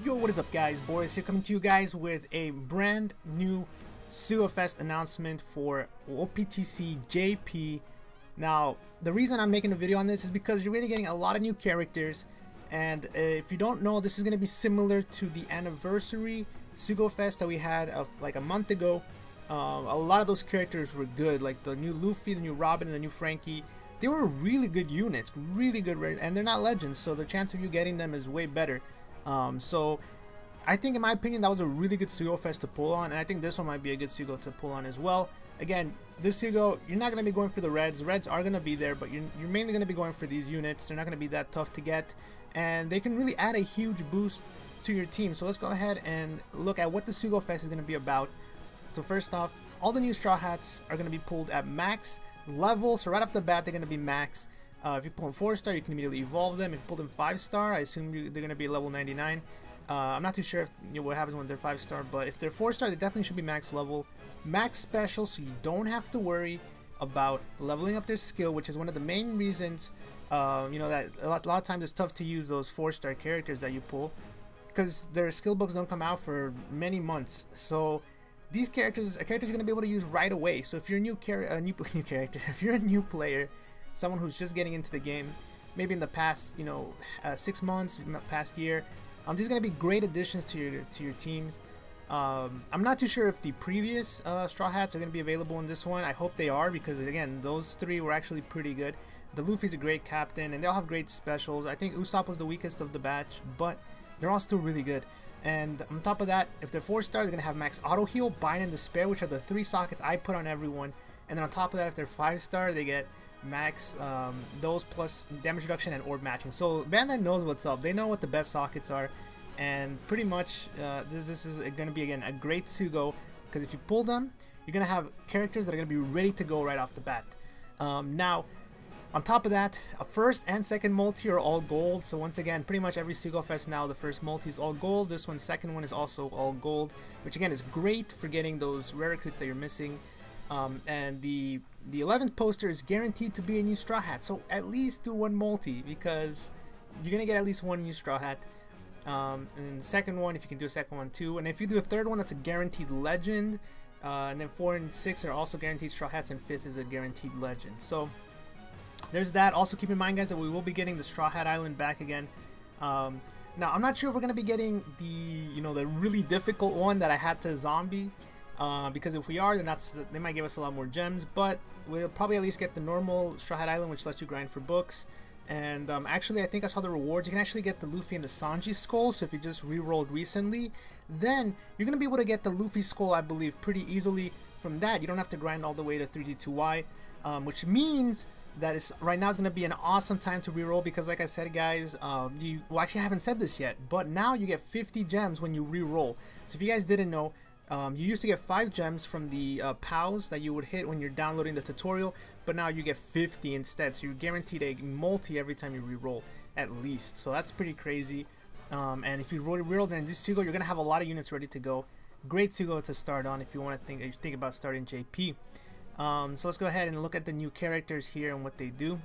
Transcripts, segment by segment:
Yo, what is up guys? Boris here, coming to you guys with a brand new Sugofest announcement for OPTC JP. Now, the reason I'm making a video on this is because you're really getting a lot of new characters, and if you don't know, this is going to be similar to the Anniversary Sugofest that we had like a month ago. A lot of those characters were good, like the new Luffy, the new Robin, and the new Frankie. They were really good units, really good, and they're not legends, so the chance of you getting them is way better. So I think, in my opinion, that was a really good Sugofest to pull on, and I think this one might be a good Sugo to pull on as well. Again, this Sugo, you're not going to be going for the reds. Reds are going to be there, but you're mainly going to be going for these units. They're not going to be that tough to get, and they can really add a huge boost to your team. So let's go ahead and look at what the Sugofest is going to be about. So first off, all the new Straw Hats are going to be pulled at max level, so right off the bat they're going to be max. If you pull them 4-star, you can immediately evolve them. If you pull them 5-star, I assume they're going to be level 99. I'm not too sure if, what happens when they're 5-star, but if they're 4-star, they definitely should be max level. Max special, so you don't have to worry about leveling up their skill, which is one of the main reasons, that a lot of times it's tough to use those 4-star characters that you pull, because their skill books don't come out for many months. So these characters are characters you're going to be able to use right away. So if you're a new character, if you're a new player, someone who's just getting into the game, maybe in the past 6 months, past year, these are going to be great additions to your teams. I'm not too sure if the previous Straw Hats are going to be available in this one. I hope they are, because again, those three were actually pretty good. The Luffy's a great captain, and they all have great specials. I think Usopp was the weakest of the batch, but they're all still really good. And on top of that, if they're 4-star, they're going to have max auto heal, bind, and despair, which are the 3 sockets I put on everyone. And then on top of that, if they're 5-star, they get max those plus damage reduction and orb matching. So Bandai knows what's up. They know what the best sockets are, and pretty much this is going to be, again, a great Sugo, because if you pull them, you're going to have characters that are going to be ready to go right off the bat. Now, on top of that, a first and second multi are all gold. So once again, pretty much every Sugofest now, the first multi is all gold. This one, second one, is also all gold, which again is great for getting those rare recruits that you're missing. And the 11th poster is guaranteed to be a new Straw Hat, so at least do one multi, because you're gonna get at least one new Straw Hat. And the second one, if you can do a second one too, and if you do a third one, that's a guaranteed legend. And then 4 and 6 are also guaranteed Straw Hats, and 5th is a guaranteed legend. So there's that. Also keep in mind, guys, that we will be getting the Straw Hat Island back again. Now I'm not sure if we're gonna be getting the really difficult one that I had to zombie. Because if we are, then they might give us a lot more gems, but we'll probably at least get the normal Straw Hat Island, which lets you grind for books. And actually, I think I saw the rewards. You can actually get the Luffy and the Sanji skull. So if you just re-rolled recently, then you're going to be able to get the Luffy skull, I believe, pretty easily from that. You don't have to grind all the way to 3D2Y, which means that right now is going to be an awesome time to re-roll, because like I said, guys, well, actually I haven't said this yet, but now you get 50 gems when you re-roll. So if you guys didn't know, you used to get 5 gems from the POWs that you would hit when you're downloading the tutorial, but now you get 50 instead, so you're guaranteed a multi every time you re-roll, at least. So that's pretty crazy. And if you re-roll and do Sugo, you're going to have a lot of units ready to go. Great Sugo to start on if you want to think about starting JP. So let's go ahead and look at the new characters here and what they do.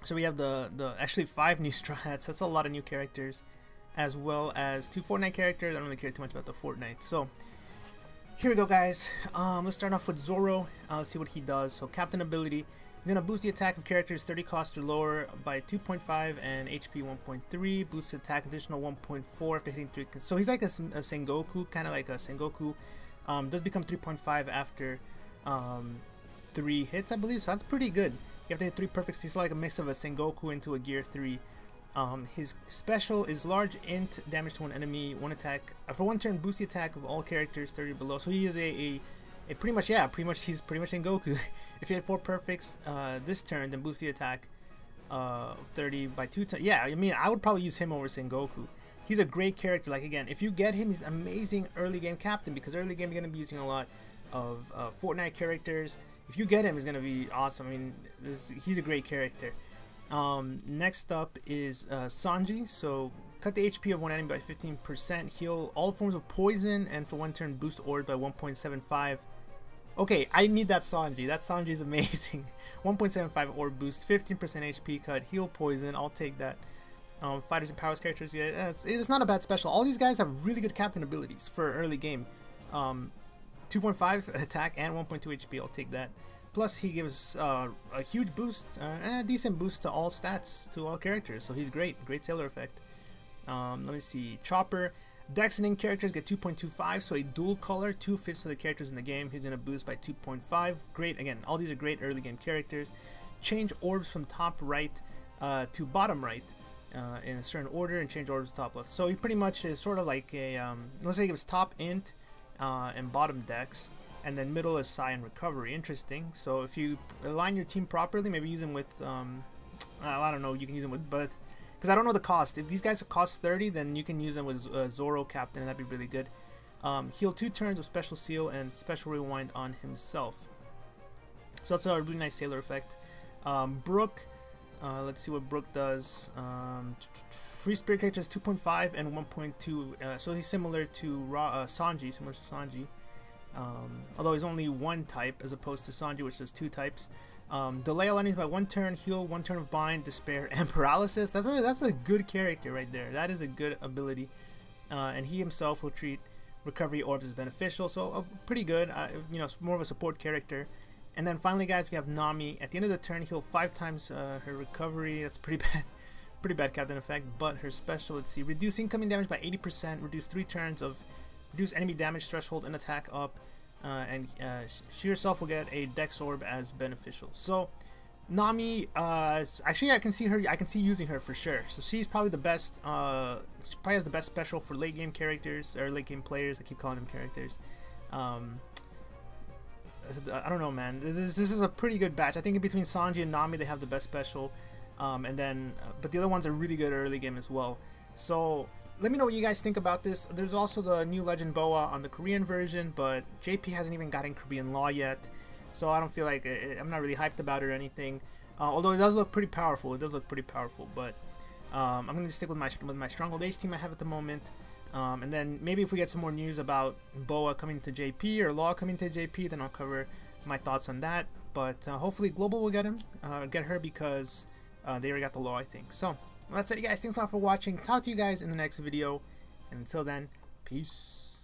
So we have actually 5 new Straw Hats. That's a lot of new characters, as well as 2 Fortnite characters. I don't really care too much about the Fortnite. So here we go, guys. Let's start off with Zorro. Let's see what he does. So Captain ability, he's gonna boost the attack of characters 30 cost or lower by 2.5 and HP 1.3. Boost attack additional 1.4 after hitting 3. So he's like a Sengoku, kind of like a Sengoku. Does become 3.5 after 3 hits, I believe. So that's pretty good. You have to hit 3 perfects. He's like a mix of a Sengoku into a Gear 3. His special is large int, damage to one enemy, 1 attack. For 1 turn, boost the attack of all characters 30 or below. So he is a pretty much he's pretty much Sengoku. If you had 4 perfects this turn, then boost the attack of 30 by 2 turns. Yeah, I mean, I would probably use him over Sengoku. He's a great character. Like, again, if you get him, he's an amazing early game captain, because early game you're gonna be using a lot of Fortnite characters. If you get him, he's gonna be awesome. I mean, he's a great character. Next up is Sanji. So cut the HP of one enemy by 15%, heal all forms of poison, and for 1 turn boost orb by 1.75. Okay, I need that Sanji. That Sanji is amazing. 1.75 orb boost, 15% HP cut, heal poison. I'll take that. Fighters and powers characters, yeah, it's not a bad special. All these guys have really good captain abilities for early game. 2.5 attack and 1.2 HP, I'll take that. Plus he gives a huge boost, and a decent boost to all stats, to all characters, so he's great sailor effect. Let me see, Chopper. Dex and in characters get 2.25, so a dual color, 2/5 of the characters in the game, he's gonna boost by 2.5. Great, again, all these are great early game characters. Change orbs from top right to bottom right in a certain order, and change orbs to top left. So he pretty much is sort of like a, let's say he gives top int and bottom dex, and then middle is psi and recovery. Interesting. So if you align your team properly, maybe use them with, I don't know, you can use them with both. Because I don't know the cost. If these guys cost 30, then you can use them with Zorro Captain, and that'd be really good. Heal 2 turns with Special Seal and Special Rewind on himself. So that's a really nice sailor effect. Brook, let's see what Brook does. Free Spirit characters 2.5 and 1.2. So he's similar to Sanji, although he's only one type as opposed to Sanji, which does 2 types. Delay all enemies by 1 turn, heal 1 turn of bind, despair, and paralysis. That's a good character right there. That is a good ability. And he himself will treat recovery orbs as beneficial, so pretty good. You know, more of a support character. And then finally, guys, we have Nami. At the end of the turn, heal 5 times her recovery. That's pretty bad captain effect. But her special, let's see, reduce incoming damage by 80%, reduce 3 turns of reduce enemy damage threshold and attack up. And she herself will get a Dex Orb as beneficial. So Nami, actually I can see using her for sure. So she's probably the best, she probably has the best special for late game characters, or late game players. I keep calling them characters. I don't know, man. This is a pretty good batch. I think in between Sanji and Nami, they have the best special. And then, but the other ones are really good early game as well. So let me know what you guys think about this. There's also the new Legend Boa on the Korean version, but JP hasn't even gotten Korean law yet, so I don't feel like I'm not really hyped about it or anything. Although it does look pretty powerful. But I'm gonna stick with my Stronghold Ace team I have at the moment. And then maybe if we get some more news about Boa coming to JP or Law coming to JP, then I'll cover my thoughts on that. But hopefully Global will get her because they already got the Law, I think. So well, that's it, guys. Thanks a lot for watching. Talk to you guys in the next video, and until then, peace.